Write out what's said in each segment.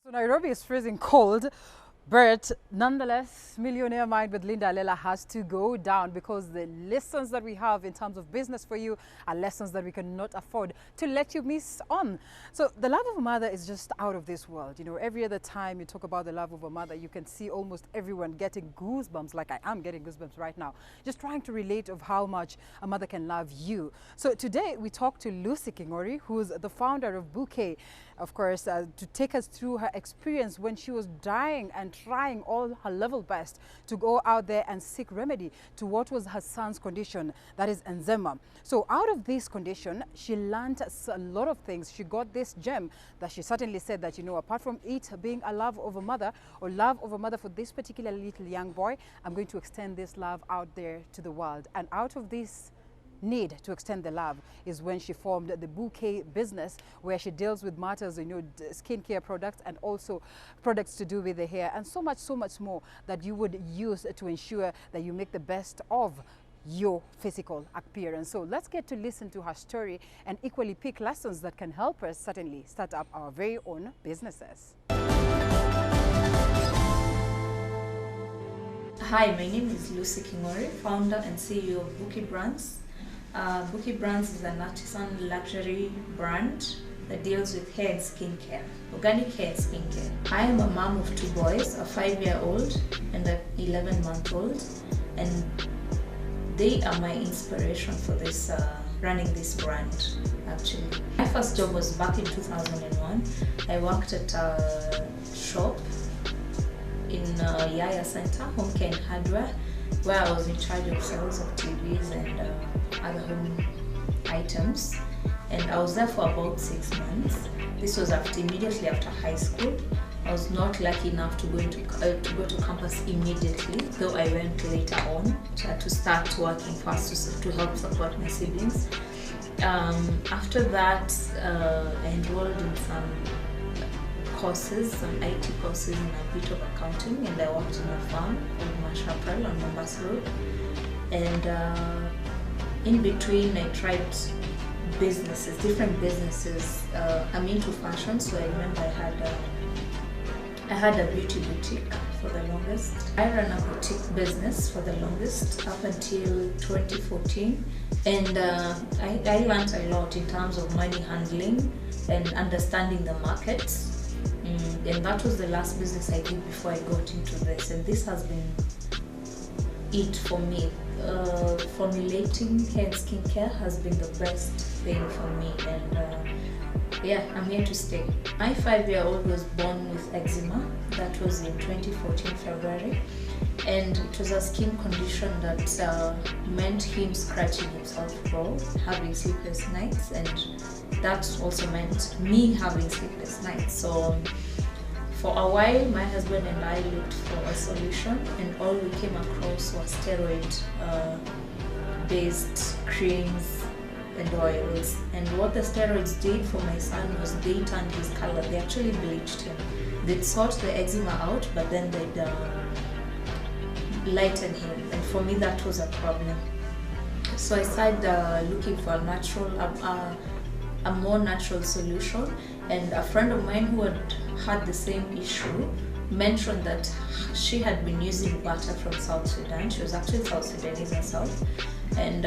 So Nairobi is freezing cold, but nonetheless, Millionaire Mind with Linda Lela has to go down because the lessons that we have in terms of business for you are lessons that we cannot afford to let you miss on. So the love of a mother is just out of this world. You know, every other time you talk about the love of a mother, you can see almost everyone getting goosebumps, like I am getting goosebumps right now, just trying to relate of how much a mother can love you. So today we talk to Lucy Kingori, who's the founder of Bouquet, of course, to take us through her experience when she was dying and trying all her level best to go out there and seek remedy to what was her son's condition, that is eczema. So out of this condition, she learned a lot of things. She got this gem that she certainly said that, you know, apart from it being a love of a mother or love of a mother for this particular little young boy, I'm going to extend this love out there to the world. And out of this need to extend the love is when she formed the Bouquet business, where she deals with matters, you know, skincare products and also products to do with the hair and so much more that you would use to ensure that you make the best of your physical appearance. So let's get to listen to her story and equally pick lessons that can help us certainly start up our very own businesses. Hi, my name is Lucy Kingori, founder and CEO of Bouquet Brands. Bouquet Brands is an artisan luxury brand that deals with hair and skincare, organic hair and skincare. I am a mom of two boys, a 5-year-old and an 11-month-old, and they are my inspiration for this running this brand. Actually, my first job was back in 2001. I worked at a shop in Yaya Center, Home Care and Hardware, where I was in charge of sales of TVs and other home items, and I was there for about 6 months. This was immediately after high school. I was not lucky enough to go to campus immediately, though I went later on to start working first to help support my siblings. After that, I enrolled in some courses, some IT courses and a bit of accounting, and I worked in a firm called Mashapral on Mombasa Road. And in between, I tried businesses, different businesses. I'm into fashion, so I remember I had a beauty boutique for the longest. I ran a boutique business for the longest up until 2014, and I learned a lot in terms of money handling and understanding the market. And that was the last business I did before I got into this, and this has been it for me. Formulating hair and skincare has been the best thing for me, and yeah, I'm here to stay. My 5-year-old was born with eczema. That was in 2014 February, and it was a skin condition that meant him scratching himself raw, having sleepless nights, and that also meant me having sleepless nights. So for a while, my husband and I looked for a solution, and all we came across was steroid-based creams and oils. And what the steroids did for my son was they turned his color. They actually bleached him. They'd sort the eczema out, but then they'd lighten him. And for me, that was a problem. So I started looking for a more natural solution. And a friend of mine who had the same issue mentioned that she had been using butter from South Sudan. She was actually South Sudanese herself. And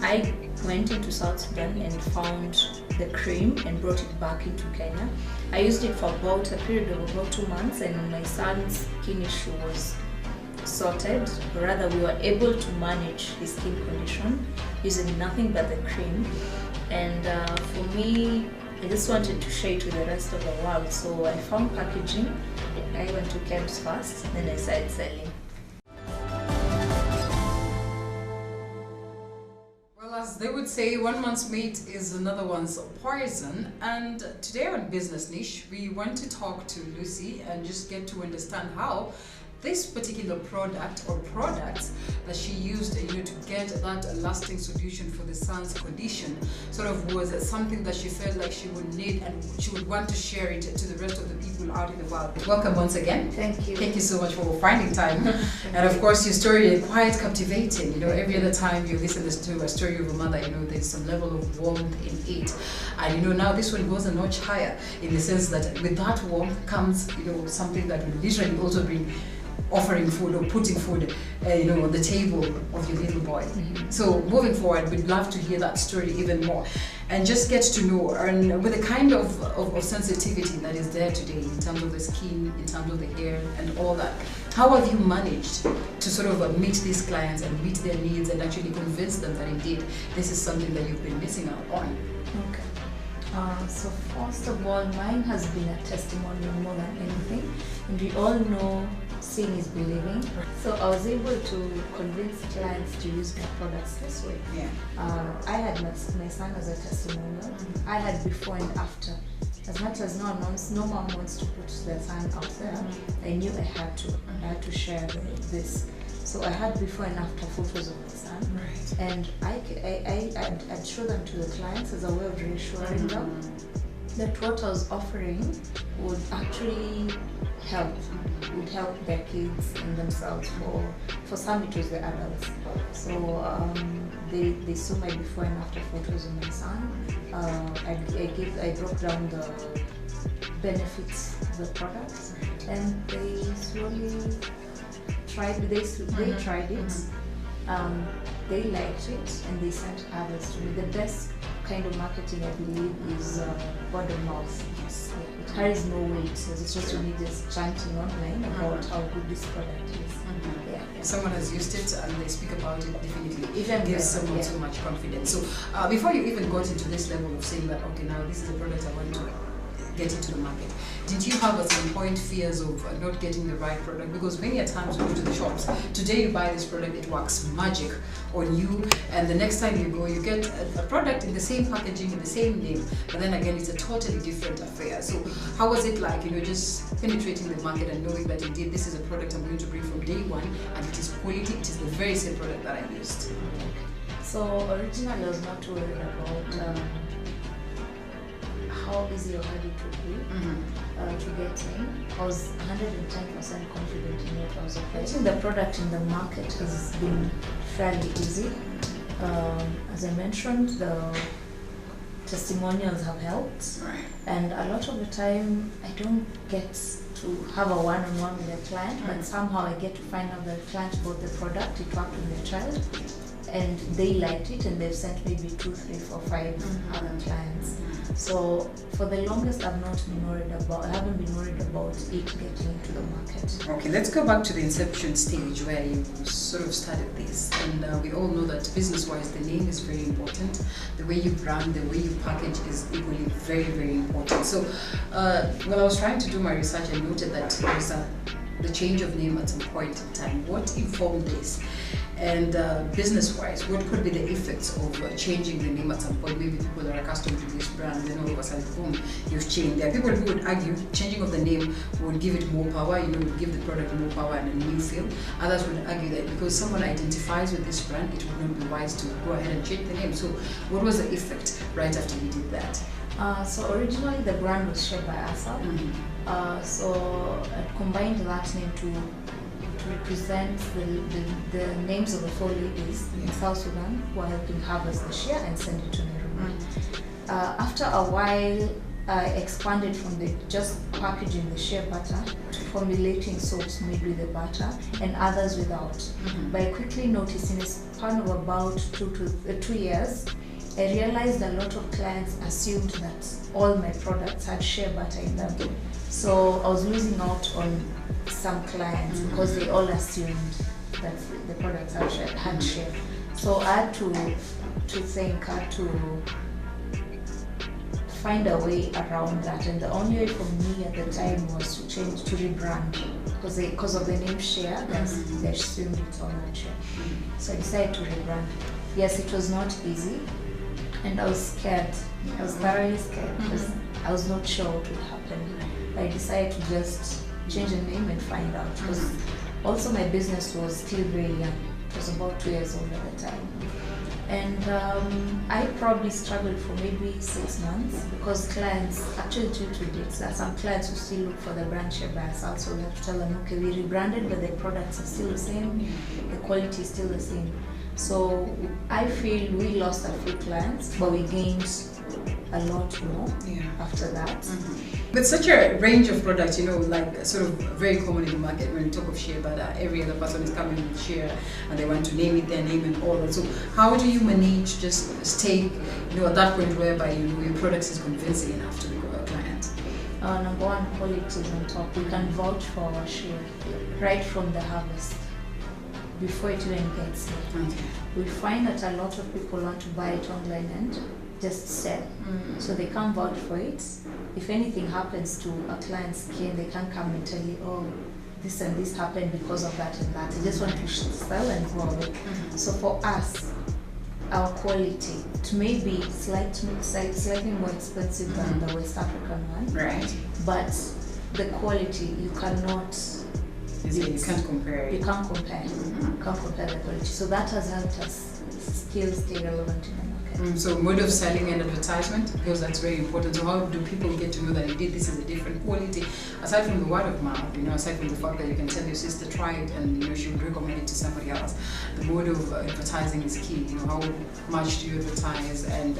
I went into South Sudan and found the cream and brought it back into Kenya. I used it for about a period of about 2 months, and my son's skin issue was sorted. Rather, we were able to manage his skin condition using nothing but the cream. And for me, I just wanted to share it with the rest of the world. So I found packaging. I went to camps first, then I started selling. Well, as they would say, one man's meat is another one's poison. And today on Business Niche, we want to talk to Lucy and just get to understand how this particular product or products that she used, to get that lasting solution for the son's condition, sort of was something that she felt like she would need and she would want to share it to the rest of the people out in the world. Welcome once again. Thank you. Thank you so much for finding time. And of course, your story is quite captivating. Every other time you listen to a story of a mother, there's some level of warmth in it. And now this one goes a notch higher in the sense that with that warmth comes, something that will literally also bring offering food or putting food, on the table of your little boy. Mm-hmm. So moving forward, we'd love to hear that story even more and just get to know, and with the kind of sensitivity that is there today in terms of the skin, in terms of the hair and all that. How have you managed to sort of meet these clients and meet their needs and actually convince them that indeed this is something that you've been missing out on? Okay. So first of all, mine has been a testimonial more than anything, and we all know seeing is believing. So I was able to convince clients to use my products this way. Yeah. I had my son as a testimonial. I had before and after. As much as no mom wants to put their son out there, I knew I had to share this. So I had before and after photos of my son, right. And I'd show them to the clients as a way of reassuring them that what I was offering would actually help their kids and themselves. For some, it was the adults. So they saw my before and after photos of my son. I broke down the benefits of the products, and they slowly tried it. They liked it, and they sent others to me. The best kind of marketing, I believe, is word of mouth. Yes. It carries no weight. It's just you need just chanting online about how good this product is. Mm-hmm. Yeah. If someone has used it and they speak about it, definitely Even gives better, someone so much confidence. So before you even got into this level of saying that, okay, now this is a product I want to get into the market, did you have at some point fears of not getting the right product? Because many a times we go to the shops, today you buy this product, it works magic on you, and the next time you go, you get a product in the same packaging, in the same name, but then again, it's a totally different affair. So how was it like, just penetrating the market and knowing that indeed this is a product I'm going to bring from day one, and it is quality, it is the very same product that I used? So originally I was not worried about how easy or hard it would be to get in. I was 110% confident in what I was offering. Getting the product in the market has been fairly easy. As I mentioned, the testimonials have helped, Right. and a lot of the time I don't get to have a one-on-one with a client, but somehow I get to find out that the client bought the product, it worked with their child, and they liked it, and they've sent maybe 2, 3, 4, 5 other clients. So for the longest, I haven't been worried about it getting into the market. Okay, let's go back to the inception stage where you sort of started this, and we all know that business-wise, the name is very important. The way you brand, the way you package is equally very, very important. So, when I was trying to do my research, I noted that there was the change of name at some point in time. What informed this? And business-wise, what could be the effects of changing the name at some point? Maybe people are accustomed to this brand, then all of a sudden, boom, you've changed. There are people who would argue changing of the name would give it more power, would give the product more power and a new feel. Others would argue that because someone identifies with this brand, it would not be wise to go ahead and change the name. So what was the effect right after you did that? So originally the brand was shared by ASAP. So I combined that name to represent the names of the 4 ladies in South Sudan who are helping harvest the shea and send it to Nairobi. After a while, I expanded from just packaging the shea butter to formulating soaps made with the butter and others without. By quickly noticing a span of about 2 years, I realized a lot of clients assumed that all my products had shea butter in them. So I was losing out on some clients because they all assumed that the products had shea. So I had to find a way around that, and the only way for me at the time was to rebrand, because of the name shea, they assumed it's all not shea. So I decided to rebrand. Yes, it was not easy, and I was scared. I was thoroughly scared because I was not sure what would happen. I decided to just change the name and find out, because Also, my business was still very young. It was about 2 years old at the time. And I probably struggled for maybe 6 months because clients, actually due to this, there are some clients who still look for the brand share by ourselves. So we have to tell them, okay, we rebranded, but the products are still the same, the quality is still the same. So I feel we lost a few clients, but we gained a lot more after that. With such a range of products, like sort of very common in the market when you talk of shea butter, every other person is coming with shea and they want to name it their name and all that. So how do you manage just stay, at that point whereby your product is convincing enough to a client? Number one, quality is on top. We can vouch for our shea right from the harvest before it even gets here. Okay. We find that a lot of people want to buy it online and just sell. So they can't vouch for it. If anything happens to a client's skin, they can't come and tell you, oh, this and this happened because of that and that. They just want to sell and go away. So for us, our quality, it may be slightly more expensive than the West African one. Right. But the quality, you cannot... You can't compare it. You can't compare. You can't compare the quality. So that has helped us still stay relevant in the market. So mode of selling and advertisement, because that's very important. So how do people get to know that indeed this is a different quality? Aside from the word of mouth, aside from the fact that you can tell your sister try it and she would recommend it to somebody else, the mode of advertising is key. How much do you advertise, and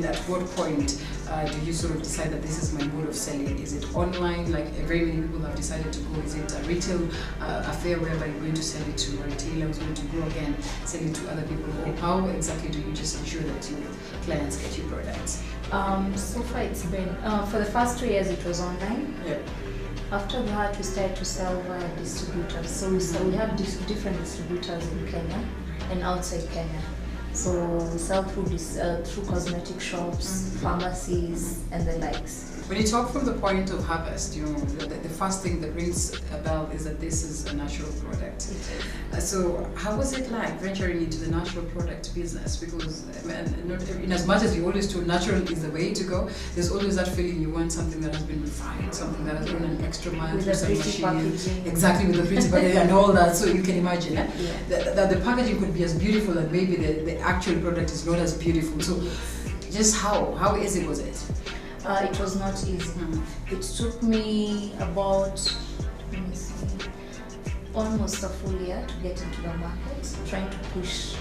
at what point do you sort of decide that this is my mode of selling? Is it online, like very many people have decided to go? Is it a retail affair whereby you're going to sell it to a retailer who's going to go again, sell it to other people? Or how exactly do you just ensure that your clients get your products? So far it's been, for the first 2 years it was online. Yeah. After that we started to sell via distributors. So we have different distributors in Kenya and outside Kenya. So we sell through cosmetic shops, pharmacies and the likes. When you talk from the point of harvest, the first thing that rings a bell is that this is a natural product. So how was it like venturing into the natural product business? Because in as much as you always told natural is the way to go, there's always that feeling you want something that has been refined, something that has gone an extra mile with through some pretty machine. packaging. Exactly, with the pretty packaging and all that. So you can imagine that the packaging could be as beautiful as maybe the actual product is not as beautiful. So just how easy was it? It was not easy. It took me about, almost a full year to get into the market, trying to push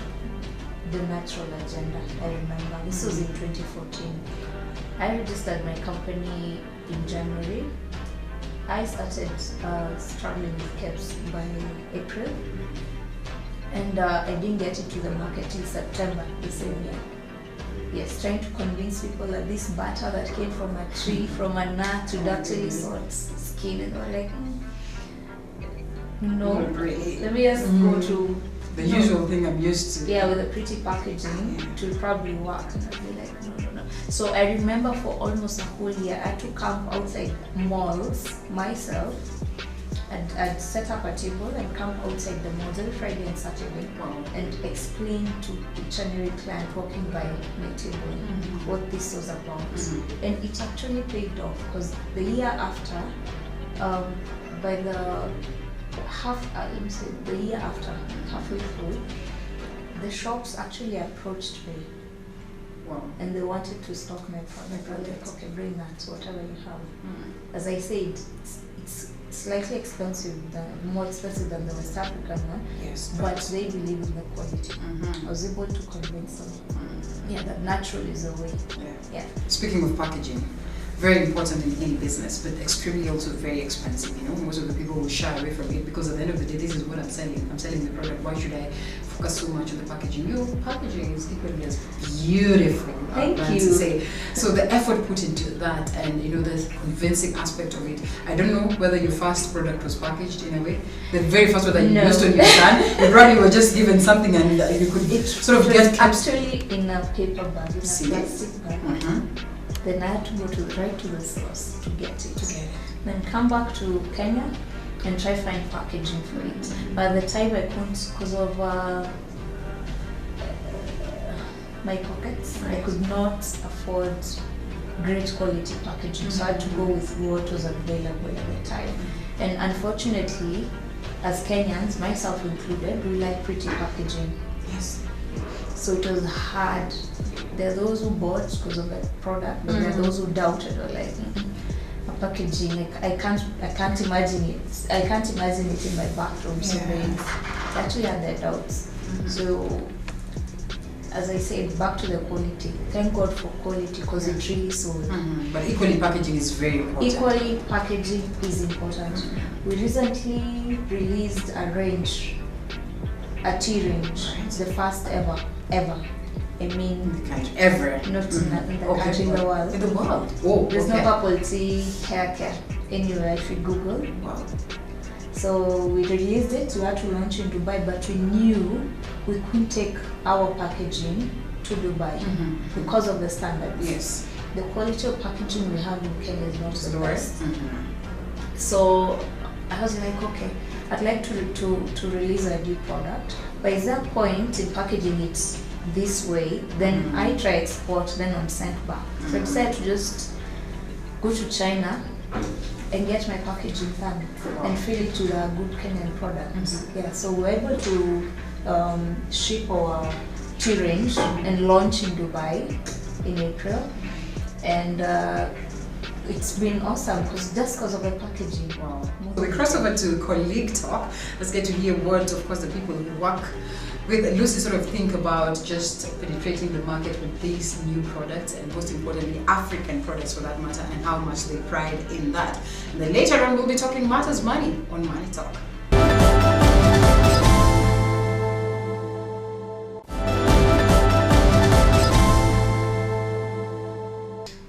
the natural agenda. I remember this was in 2014. I registered my company in January. I started struggling with caps by April, and I didn't get into the market till September the same year. Yes, trying to convince people that this butter that came from a tree, from a nut, would actually sort skin, and they were like, no, let me just go to the usual thing I'm used to. Yeah, with a pretty packaging, it will probably work. And I'd be like, no. So I remember for almost a whole year, I had to camp outside malls myself. I'd set up a table and come outside the malls every Friday and Saturday and explain to each and every client walking by my table what this was about. And it actually paid off, because the year after, by the year after, halfway through, the shops actually approached me. And they wanted to stock my product. Like, okay, bring that, whatever you have. As I said, it's slightly more expensive than the West African one, but they believe in the quality. I was able to convince them, that natural is the way. Speaking of packaging, very important in any business, but extremely also very expensive. Most of the people will shy away from it because at the end of the day, this is what I'm selling. I'm selling the product. Why should I focus so much on the packaging? Your packaging is equally as beautiful. Thank you. Say. So the effort put into that, and the convincing aspect of it. I don't know whether your first product was packaged in a way. The very first one that you used on your stand, you probably were just given something and you could sort of get actually in a paper bag, in a plastic bag. Then I had to go right to the source to get it. Then come back to Kenya and try find packaging for it. By the time I couldn't, because of my pockets, I could not afford great quality packaging. So I had to go with what was available at the time. And unfortunately, as Kenyans, myself included, we like pretty packaging. Yes. So it was hard. There are those who bought because of the product, but there are those who doubted or like a packaging. Like, I can't imagine it. I can't imagine it in my bathroom. So they actually had their doubts. So as I said, back to the quality. Thank God for quality because it really sold. But equally, packaging is very important. Equally, packaging is important. We recently released a range, a tea range, the first ever. I mean, In the country, ever. not in the country, in the world. In the world. Oh, There's no purple tea hair care anywhere if you Google. Wow. So we released it. We had to launch in Dubai, but we knew we couldn't take our packaging to Dubai because of the standards. Yes. The quality of packaging we have in Kenya is not the best. So I was like, okay, I'd like to release a new product. But is there a point in packaging it this way? Then I try export, then I'm sent back. So I decided to just go to China and get my packaging done and fill it with a good Kenyan product. Yeah, so we're able to ship our tea range and launch in Dubai in April. And it's been awesome because of the packaging. Wow. So we cross over to colleague talk. Let's get to hear what, of course, the people who work with Lucy sort of think about just penetrating the market with these new products and most importantly African products for that matter, and how much they pride in that. And then later on we'll be talking matters money on Money Talk.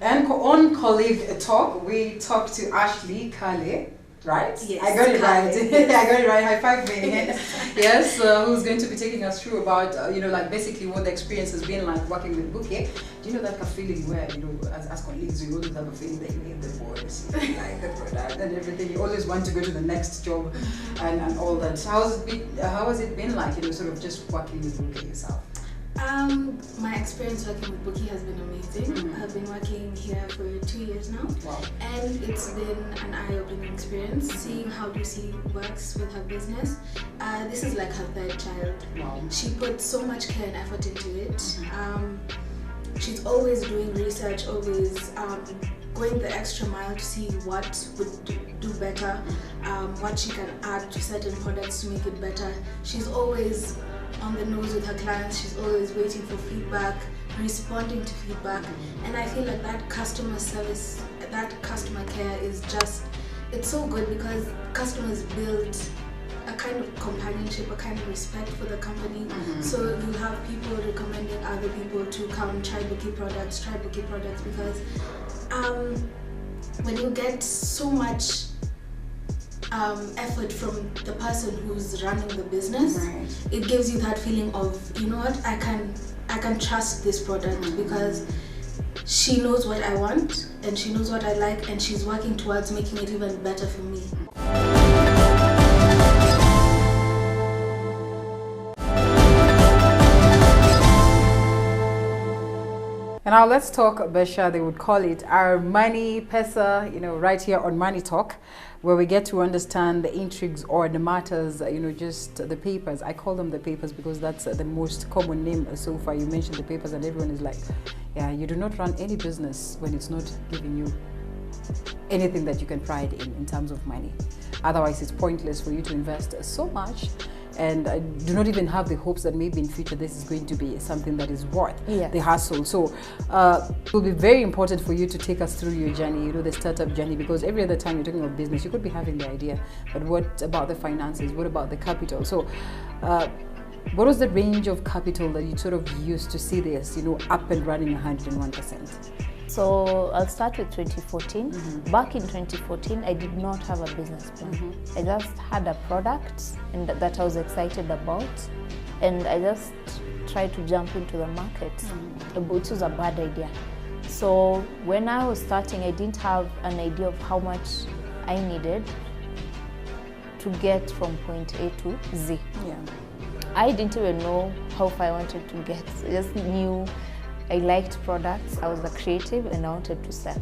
And on colleague talk, we talked to Ashley Kale. Right? Yes, I got it right. I got it right. High five me. Yes, who's going to be taking us through about, like basically what the experience has been like working with Bouquet. Do you know that feeling where, as colleages, you always have a feeling that you hate the voice, you like the product and everything. You always want to go to the next job and all that. So how has it been like, sort of just working with Bouquet yourself? My experience working with Bouquet has been amazing. I've been working here for 2 years now. Wow. And it's been an eye-opening experience seeing how Lucy works with her business. This is like her third child. Wow. She puts so much care and effort into it. She's always doing research, always going the extra mile to see what would do better, what she can add to certain products to make it better. She's always on the nose with her clients. She's always waiting for feedback, responding to feedback, and I feel like that customer service, that customer care is just, it's so good because customers build a kind of companionship, a kind of respect for the company. So you have people recommending other people to come try Bouquet products, because when you get so much effort from the person who's running the business, it gives you that feeling of, you know what, I can trust this product because she knows what I want and she knows what I like and she's working towards making it even better for me. And now let's talk, Besha, they would call it our money pesa, right here on Money Talk, where we get to understand the intrigues or the matters, just the papers. I call them the papers because that's the most common name so far. You mentioned the papers and everyone is like, yeah, you do not run any business when it's not giving you anything that you can pride in terms of money. Otherwise, it's pointless for you to invest so much and do not even have the hopes that maybe in future this is going to be something that is worth the hassle. So it will be very important for you to take us through your journey, the startup journey, because every other time you're talking about business, you could be having the idea, but what about the finances? What about the capital? So what was the range of capital that you sort of used to see this, up and running 101%? So I'll start with 2014. Back in 2014, I did not have a business plan. I just had a product and that I was excited about, and I just tried to jump into the market, which was a bad idea. So when I was starting, I didn't have an idea of how much I needed to get from point A to Z. I didn't even know how far I wanted to get. I just knew I liked products, I was a creative, and I wanted to sell.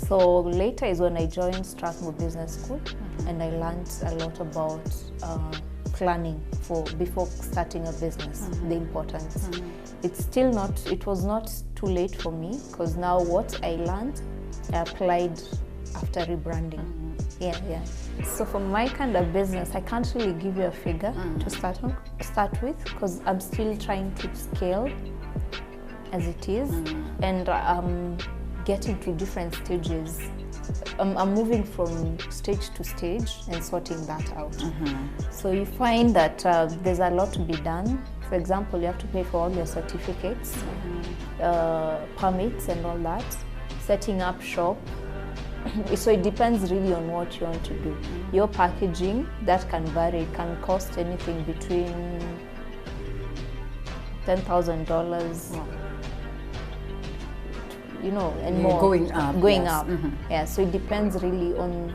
So later is when I joined Strathmore Business School, and I learned a lot about planning before starting a business, the importance. It was not too late for me, because now what I learned, I applied after rebranding. Yeah. So for my kind of business, I can't really give you a figure to start with, because I'm still trying to scale as it is, and getting to different stages. I'm moving from stage to stage and sorting that out. So you find that there's a lot to be done. For example, you have to pay for all your certificates, permits and all that, setting up shop. So it depends really on what you want to do. Your packaging, that can vary. It can cost anything between $10,000, and more. Going up. Yeah, so it depends really on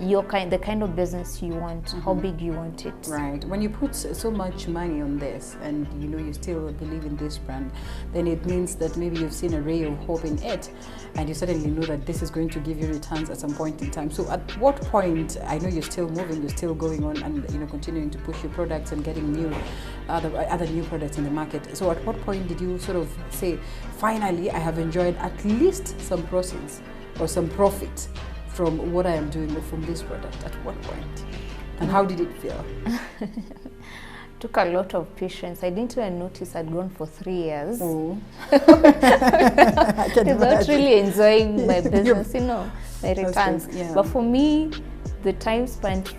the kind of business you want, how big you want it. Right. When you put so much money on this, and you still believe in this brand, then it means that maybe you've seen a ray of hope in it, and you suddenly know that this is going to give you returns at some point in time. So at what point, I know you're still moving, you're still going on, and continuing to push your products and getting other new products in the market. So at what point did you sort of say, finally, I have enjoyed at least some proceeds or some profit from what I am doing from this product? At what point? And how did it feel? Took a lot of patience. I didn't even notice I'd gone for 3 years. Oh. Without really enjoying my business, my returns. Yeah. But for me, the time spent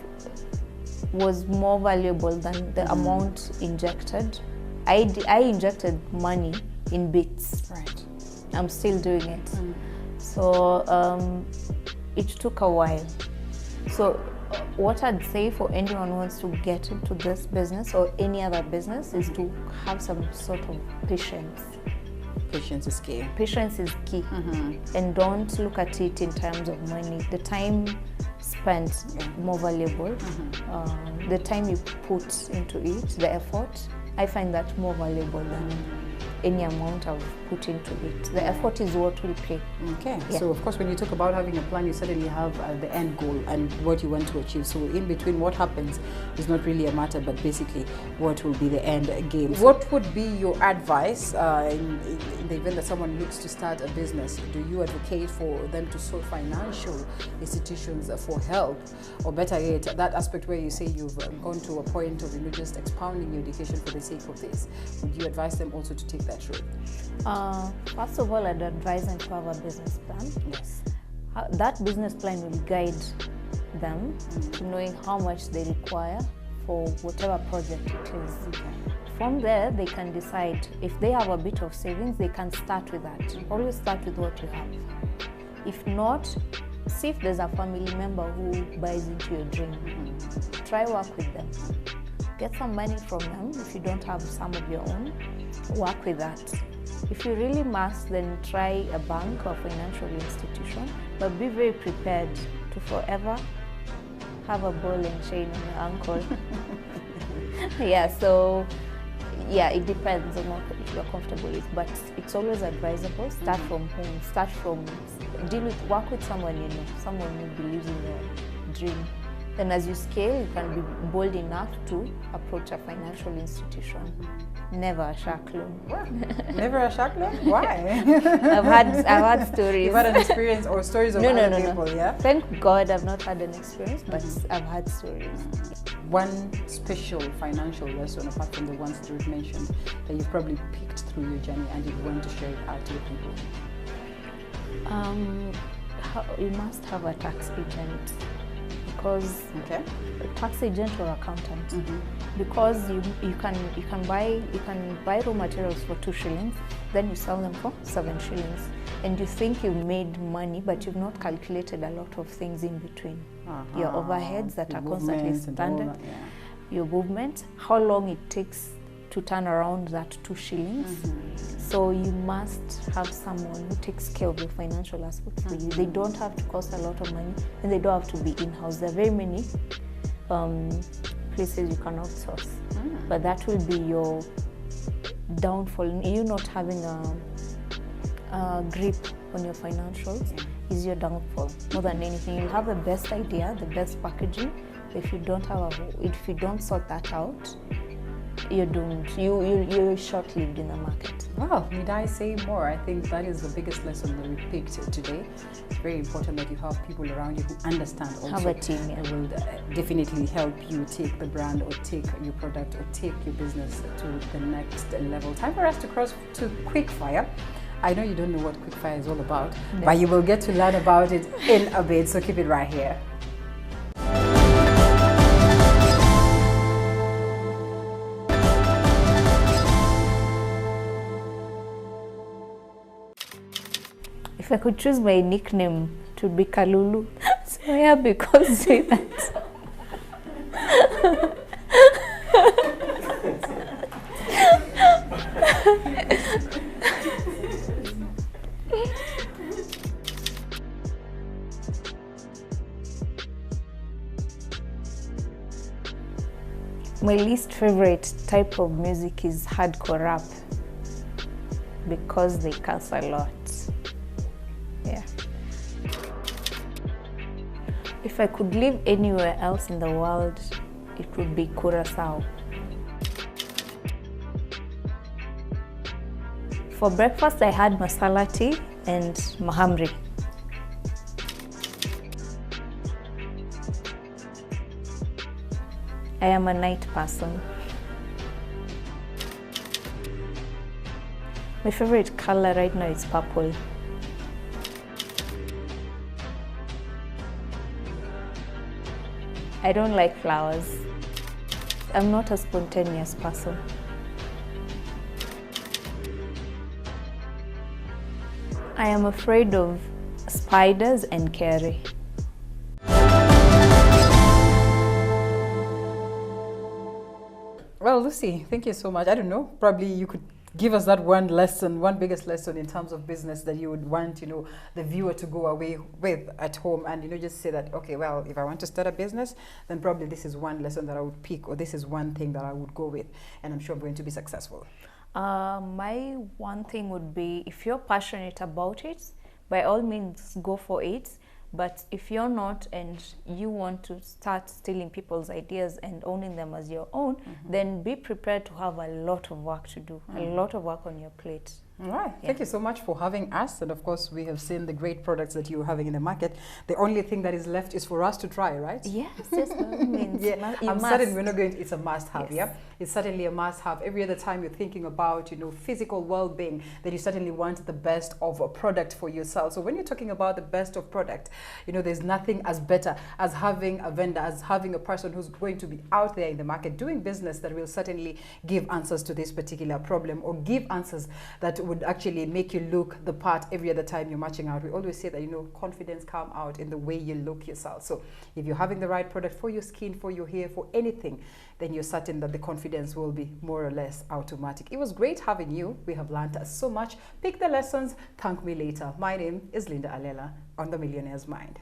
was more valuable than the amount injected. I injected money in bits. Right. I'm still doing it. So it took a while. So what I'd say for anyone who wants to get into this business or any other business is to have some sort of patience. Patience is key. Patience is key. And don't look at it in terms of money. The time spent more valuable. The time you put into it, the effort, I find that more valuable than any amount I've put into it. The effort is what will pay. Okay. Yeah. So of course, when you talk about having a plan, you suddenly have the end goal and what you want to achieve. So in between, what happens is not really a matter, but basically what will be the end game. What would be your advice in the event that someone looks to start a business? Do you advocate for them to sort financial institutions for help, or better yet, that aspect where you say you've gone to a point of just expounding your education for the sake of this? Would you advise them also to take that route? First of all, I'd advise them to have a business plan. Yes. That business plan will guide them to knowing how much they require for whatever project it is. Okay. From there, they can decide if they have a bit of savings, they can start with that. Always start with what you have. If not, see if there's a family member who buys into your dream. Try work with them. Get some money from them. If you don't have some of your own, work with that. If you really must, then try a bank or financial institution, but be very prepared to forever have a ball and chain on your ankle. It depends on what you're comfortable with, but it's always advisable. Start from home. Work with someone you know, someone who believes in your dream. Then as you scale, you can be bold enough to approach a financial institution. Never a shark loan. Never a shark loan? Why? I've had stories. You've had an experience or stories of other people, yeah? Thank God I've not had an experience, but I've had stories. One special financial lesson, apart from the ones that you've mentioned, that you've probably picked through your journey and you want to share it out to the people? You must have a tax agent. Because a tax agent or accountant, because you can buy raw materials for 2 shillings, then you sell them for 7 shillings, and you think you've made money, but you've not calculated a lot of things in between. Your overheads that are constantly standard, your movement, how long it takes to turn around that 2 shillings. So you must have someone who takes care of your financial aspects for you. They don't have to cost a lot of money, and they don't have to be in-house. There are very many places you can outsource, but that will be your downfall. You not having a grip on your financials is your downfall more than anything. You have the best idea, the best packaging. If you don't sort that out, you're doomed. You're short-lived in the market. Well, need I say more? I think that is the biggest lesson that we picked today. It's very important that you have people around you who understand also. Have a team, yeah. That will definitely help you take the brand or take your product or take your business to the next level. Time for us to cross to Quickfire. I know you don't know what Quickfire is all about, but you will get to learn about it in a bit, so keep it right here. If I could choose my nickname, it would be Kalulu. So yeah, because with that. My least favorite type of music is hardcore rap because they curse a lot. Yeah. If I could live anywhere else in the world, it would be Curacao. For breakfast, I had masala tea and mahamri. I am a night person. My favorite color right now is purple. I don't like flowers. I'm not a spontaneous person. I am afraid of spiders and Kerry. Well, Lucy, thank you so much. I don't know, probably you could give us that one lesson, one biggest lesson in terms of business that you would want, the viewer to go away with at home and, just say that, okay, well, if I want to start a business, then probably this is one lesson that I would pick, or this is one thing that I would go with, and I'm sure I'm going to be successful. My one thing would be, if you're passionate about it, by all means go for it. But if you're not and you want to start stealing people's ideas and owning them as your own, then be prepared to have a lot of work to do, a lot of work on your plate. All right. Yeah. Thank you so much for having us. And of course, we have seen the great products that you're having in the market. The only thing that is left is for us to try, right? Yes, by all means. Yeah, I'm certain we're not going to, it's a must-have, Yes. yeah? It's certainly a must-have. Every other time you're thinking about, physical well-being, then you certainly want the best of a product for yourself. So when you're talking about the best of product, there's nothing as better as having a vendor, as having a person who's going to be out there in the market doing business that will certainly give answers to this particular problem, or give answers that would actually make you look the part every other time you're matching out. We always say that, confidence come out in the way you look yourself. So if you're having the right product for your skin, for your hair, for anything, then you're certain that the confidence will be more or less automatic. It was great having you. We have learned so much. Pick the lessons, thank me later. My name is Linda Alela on The Millionaire's Mind.